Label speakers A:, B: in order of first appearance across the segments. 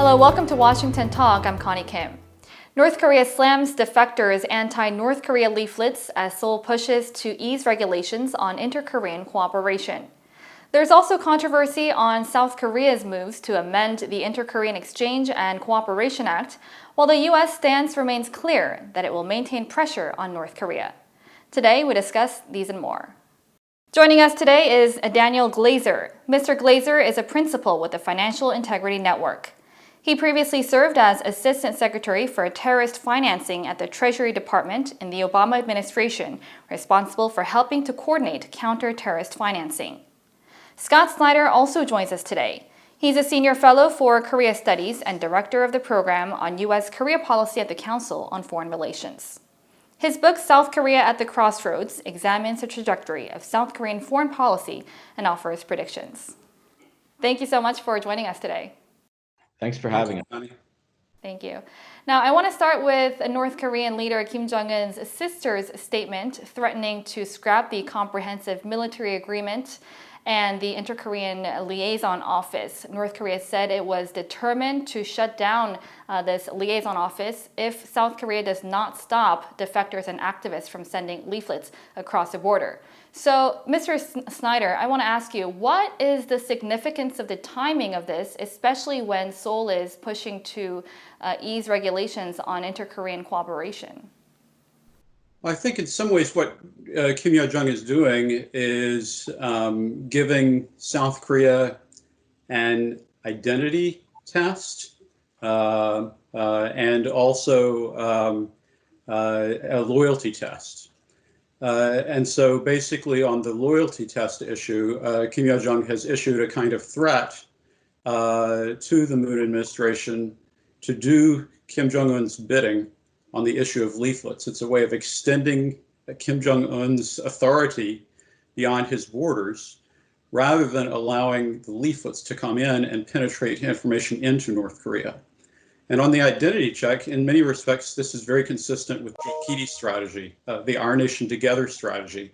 A: Hello, welcome to Washington Talk. I'm Connie Kim. North Korea slams defectors' anti-North Korea leaflets as Seoul pushes to ease regulations on inter-Korean cooperation. There's also controversy on South Korea's moves to amend the Inter-Korean Exchange and Cooperation Act, while the U.S. stance remains clear that it will maintain pressure on North Korea. Today, we discuss these and more. Joining us today is Daniel Glaser. Mr. Glaser is a principal with the Financial Integrity Network. He previously served as Assistant Secretary for Terrorist Financing at the Treasury Department in the Obama administration, responsible for helping to coordinate counter-terrorist financing. Scott Snyder also joins us today. He's a Senior Fellow for Korea Studies and Director of the Program on U.S. Korea Policy at the Council on Foreign Relations. His book, South Korea at the Crossroads, examines the trajectory of South Korean foreign policy and offers predictions. Thank you so much for joining us today.
B: Thanks for having us.
A: Thank you. Now, I want to start with North Korean leader Kim Jong-un's sister's statement threatening to scrap the comprehensive military agreement and the Inter-Korean Liaison Office. North Korea said it was determined to shut down this liaison office if South Korea does not stop defectors and activists from sending leaflets across the border. So, Mr. Snyder, I want to ask you, what is the significance of the timing of this, especially when Seoul is pushing to ease regulations on inter-Korean cooperation?
C: Well, I think in some ways what Kim Yo-jong is doing is giving South Korea an identity test and also a loyalty test. And so basically on the loyalty test issue, Kim Yo-jong has issued a kind of threat to the Moon administration to do Kim Jong-un's bidding on the issue of leaflets. It's a way of extending Kim Jong-un's authority beyond his borders rather than allowing the leaflets to come in and penetrate information into North Korea. And on the identity check, in many respects, this is very consistent with the PD strategy, the Our Nation Together strategy,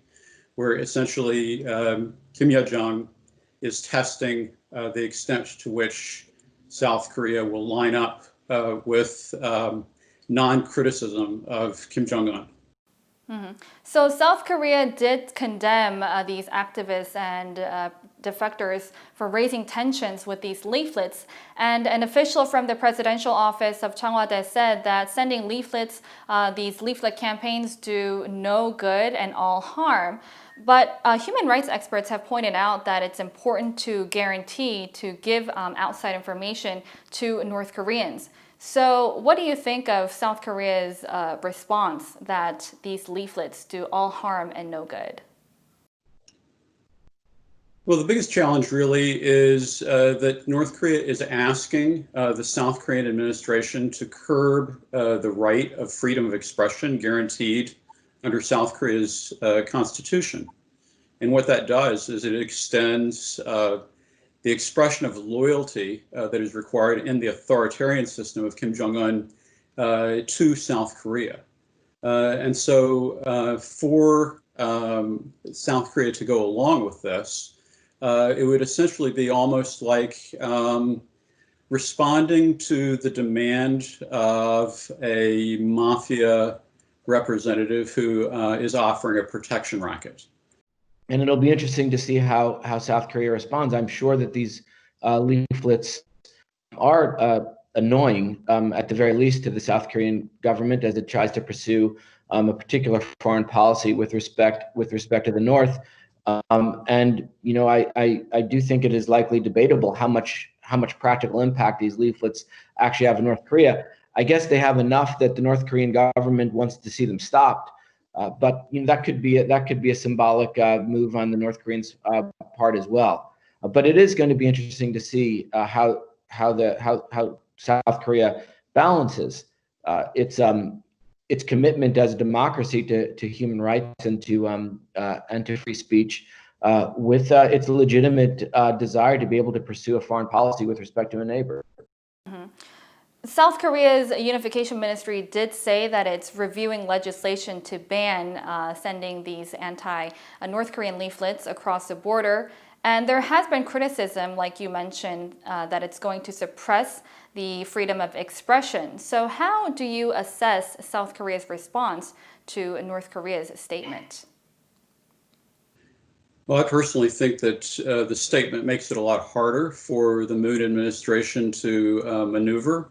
C: where essentially Kim Yo-jong is testing the extent to which South Korea will line up with non-criticism of Kim Jong-un.
A: Mm-hmm. So South Korea did condemn these activists and defectors for raising tensions with these leaflets. And an official from the presidential office of Changwade said that sending leaflets, these leaflet campaigns do no good and all harm. But human rights experts have pointed out that it's important to guarantee to give outside information to North Koreans. So what do you think of South Korea's response that these leaflets do all harm and no good?
C: Well, the biggest challenge really is that North Korea is asking the South Korean administration to curb the right of freedom of expression guaranteed under South Korea's constitution. And what that does is it extends the expression of loyalty that is required in the authoritarian system of Kim Jong-un to South Korea. And so for South Korea to go along with this, it would essentially be almost like responding to the demand of a mafia representative who is offering a protection racket.
B: And it'll be interesting to see how South Korea responds. I'm sure that these leaflets are annoying, at the very least, to the South Korean government as it tries to pursue a particular foreign policy with respect to the North. And you know, I do think it is likely debatable how much practical impact these leaflets actually have in North Korea. I guess they have enough that the North Korean government wants to see them stopped. But you know, that could be a symbolic move on the North Koreans' part as well. But it is going to be interesting to see how South Korea balances its commitment as a democracy to human rights and to free speech with its legitimate desire to be able to pursue a foreign policy with respect to a neighbor.
A: Mm-hmm. South Korea's unification ministry did say that it's reviewing legislation to ban sending these anti-North Korean leaflets across the border. And there has been criticism, like you mentioned, that it's going to suppress the freedom of expression. So how do you assess South Korea's response to North Korea's statement?
C: Well, I personally think that the statement makes it a lot harder for the Moon administration to maneuver.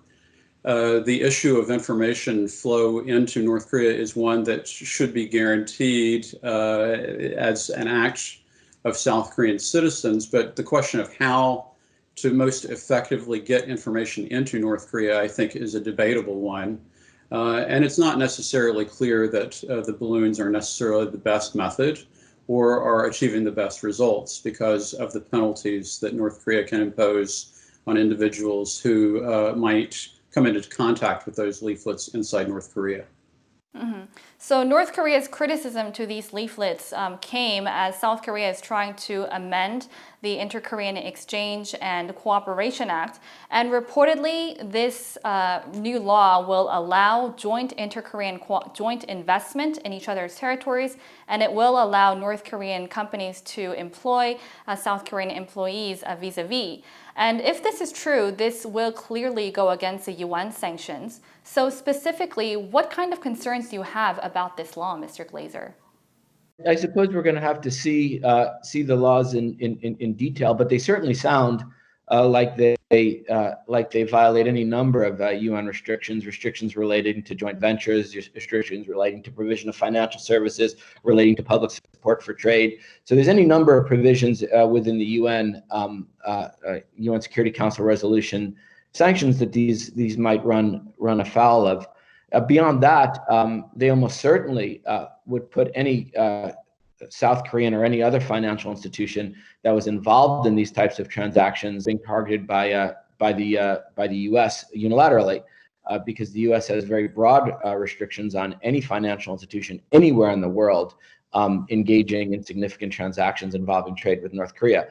C: The issue of information flow into North Korea is one that should be guaranteed as an act of South Korean citizens, but the question of how to most effectively get information into North Korea, I think, is a debatable one. And it's not necessarily clear that the balloons are necessarily the best method or are achieving the best results because of the penalties that North Korea can impose on individuals who might come into contact with those leaflets inside North Korea.
A: Mm-hmm. So North Korea's criticism to these leaflets came as South Korea is trying to amend the Inter-Korean Exchange and Cooperation Act. And reportedly, this new law will allow joint inter-Korean joint investment in each other's territories, and it will allow North Korean companies to employ South Korean employees vis-a-vis. And if this is true, this will clearly go against the UN sanctions. So specifically, what kind of concerns do you have about this law, Mr. Glaser?
B: I suppose we're going to have to see the laws in detail, but they certainly sound like they violate any number of UN restrictions relating to joint ventures, restrictions relating to provision of financial services, relating to public support for trade. So there's any number of provisions within the UN Security Council resolution sanctions that these might run afoul of. Beyond that, they almost certainly would put any South Korean or any other financial institution that was involved in these types of transactions being targeted by the U.S. unilaterally, because the U.S. has very broad restrictions on any financial institution anywhere in the world engaging in significant transactions involving trade with North Korea.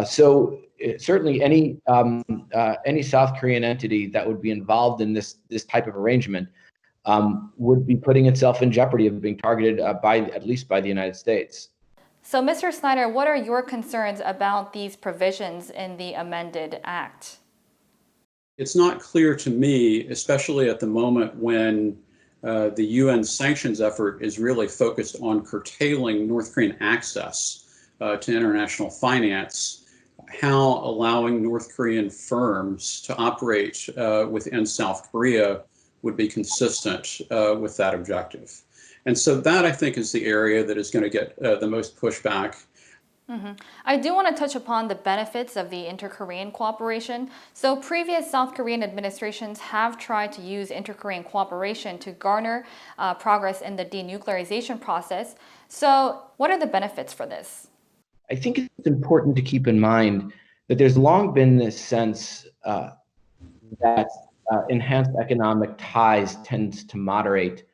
B: So certainly any South Korean entity that would be involved in this type of arrangement would be putting itself in jeopardy of being targeted at least by the United States.
A: So, Mr. Snyder, what are your concerns about these provisions in the amended act?
C: It's not clear to me, especially at the moment when the UN sanctions effort is really focused on curtailing North Korean access to international finance, how allowing North Korean firms to operate within South Korea would be consistent with that objective. And so that, I think, is the area that is going to get the most pushback.
A: Mm-hmm. I do want to touch upon the benefits of the inter-Korean cooperation. So previous South Korean administrations have tried to use inter-Korean cooperation to garner progress in the denuclearization process. So what are the benefits for this?
B: I think it's important to keep in mind that there's long been this sense that enhanced economic ties tends to moderate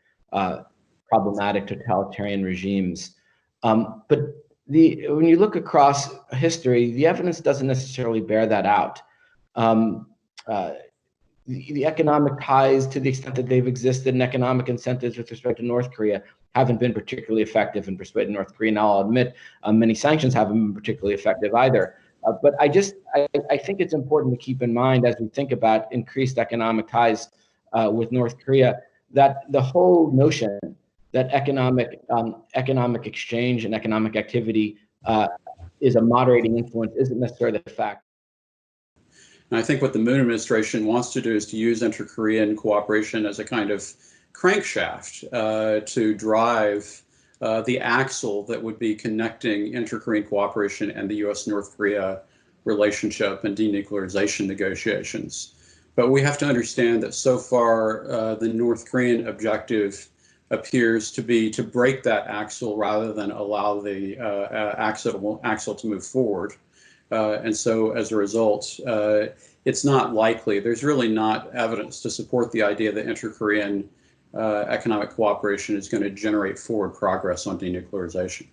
B: problematic totalitarian regimes. But when you look across history, the evidence doesn't necessarily bear that out. The economic ties, to the extent that they've existed, and economic incentives with respect to North Korea haven't been particularly effective in persuading North Korea. Now, I'll admit many sanctions haven't been particularly effective either. But I think it's important to keep in mind as we think about increased economic ties with North Korea, that the whole notion that economic exchange and economic activity is a moderating influence isn't necessarily the fact.
C: And I think what the Moon administration wants to do is to use inter-Korean cooperation as a kind of crankshaft to drive the axle that would be connecting inter-Korean cooperation and the U.S.-North Korea relationship and denuclearization negotiations. But we have to understand that so far the North Korean objective appears to be to break that axle rather than allow the axle to move forward. And so as a result, it's not likely, there's really not evidence to support the idea that inter-Korean economic cooperation is going to generate forward progress on denuclearization.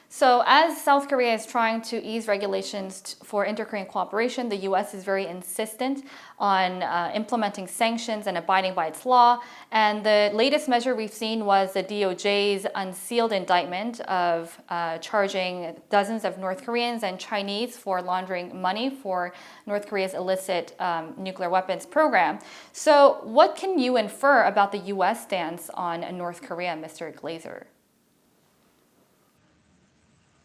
A: So as South Korea is trying to ease regulations for inter-Korean cooperation, the U.S. is very insistent on implementing sanctions and abiding by its law. And the latest measure we've seen was the DOJ's unsealed indictment of charging dozens of North Koreans and Chinese for laundering money for North Korea's illicit nuclear weapons program. So what can you infer about the U.S. stance on North Korea, Mr. Glaser?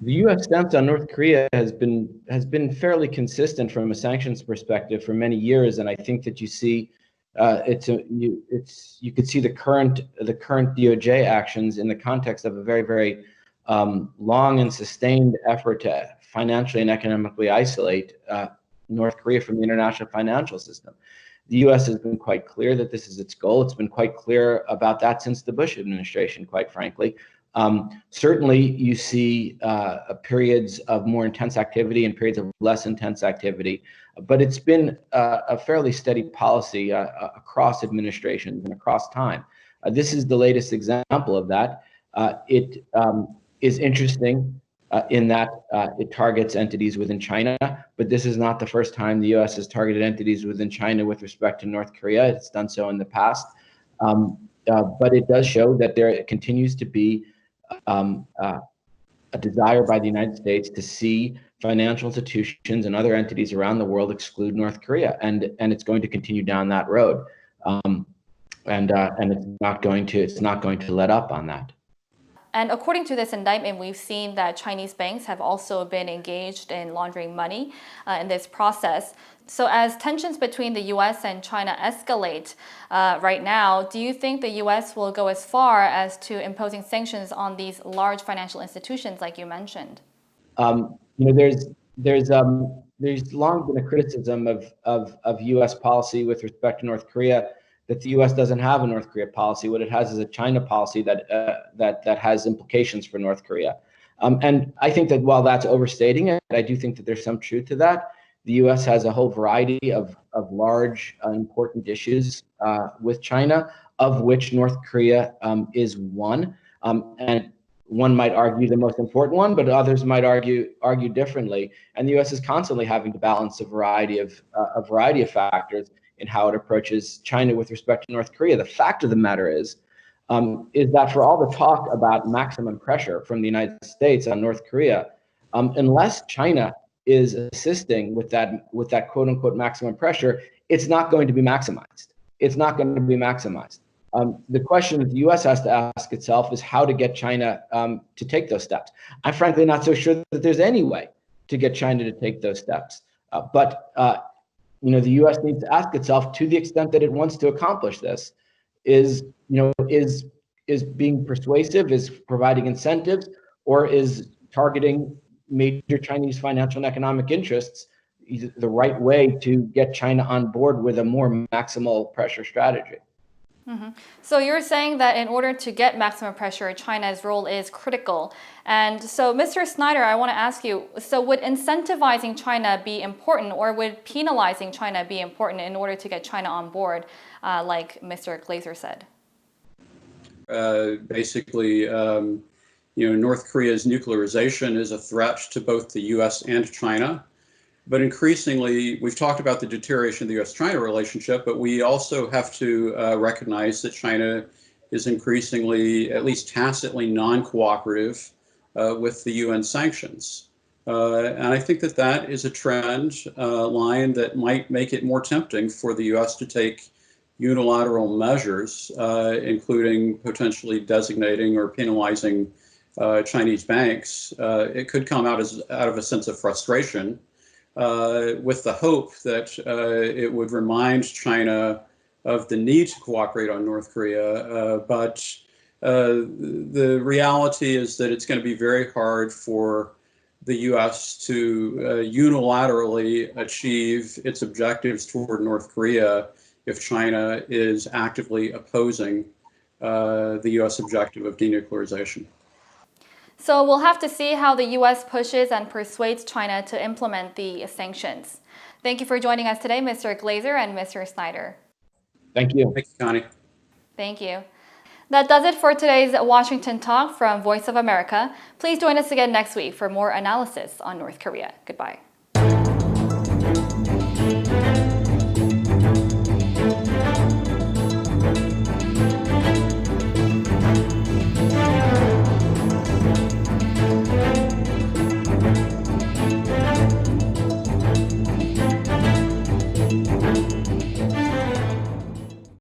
B: The U.S. stance on North Korea has been fairly consistent from a sanctions perspective for many years, and I think that you see you could see the current DOJ actions in the context of a very long and sustained effort to financially and economically isolate North Korea from the international financial system. The U.S. has been quite clear that this is its goal. It's been quite clear about that since the Bush administration, quite frankly. Certainly, you see periods of more intense activity and periods of less intense activity, but it's been a fairly steady policy across administrations and across time. This is the latest example of that. It is interesting in that it targets entities within China, but this is not the first time the U.S. has targeted entities within China with respect to North Korea. It's done so in the past, but it does show that there continues to be a desire by the United States to see financial institutions and other entities around the world exclude North Korea, and it's going to continue down that road, and it's not going to let up on that.
A: And according to this indictment, we've seen that Chinese banks have also been engaged in laundering money in this process. So as tensions between the U.S. and China escalate right now, do you think the U.S. will go as far as to imposing sanctions on these large financial institutions like you mentioned?
B: There's long been a criticism of U.S. policy with respect to North Korea, that the U.S. doesn't have a North Korea policy. What it has is a China policy that has implications for North Korea. And I think that while that's overstating it, I do think that there's some truth to that. The U.S. has a whole variety of large, important issues with China, of which North Korea is one. And one might argue the most important one, but others might argue differently. And the U.S. is constantly having to balance a variety of factors in how it approaches China with respect to North Korea. The fact of the matter is that for all the talk about maximum pressure from the United States on North Korea, unless China is assisting with that quote unquote maximum pressure, it's not going to be maximized. It's not going to be maximized. The question that the U.S. has to ask itself is how to get China to take those steps. I'm frankly not so sure that there's any way to get China to take those steps. But the U.S. needs to ask itself, to the extent that it wants to accomplish this, is being persuasive, is providing incentives, or is targeting major Chinese financial and economic interests the right way to get China on board with a more maximal pressure strategy?
A: Mm-hmm. So you're saying that in order to get maximum pressure, China's role is critical. And so, Mr. Snyder, I want to ask you, so would incentivizing China be important, or would penalizing China be important in order to get China on board, like Mr. Glaser said?
C: Basically, North Korea's nuclearization is a threat to both the U.S. and China. But increasingly, we've talked about the deterioration of the U.S.-China relationship, but we also have to recognize that China is increasingly, at least tacitly, non-cooperative with the UN sanctions. And I think that is a trend line that might make it more tempting for the U.S. to take unilateral measures, including potentially designating or penalizing Chinese banks. It could come out of a sense of frustration, with the hope that it would remind China of the need to cooperate on North Korea. But the reality is that it's going to be very hard for the U.S. to unilaterally achieve its objectives toward North Korea if China is actively opposing the U.S. objective of denuclearization.
A: So we'll have to see how the U.S. pushes and persuades China to implement the sanctions. Thank you for joining us today, Mr. Glaser and Mr. Snyder.
B: Thank you.
C: Thank you, Connie.
A: Thank you. That does it for today's Washington Talk from Voice of America. Please join us again next week for more analysis on North Korea. Goodbye.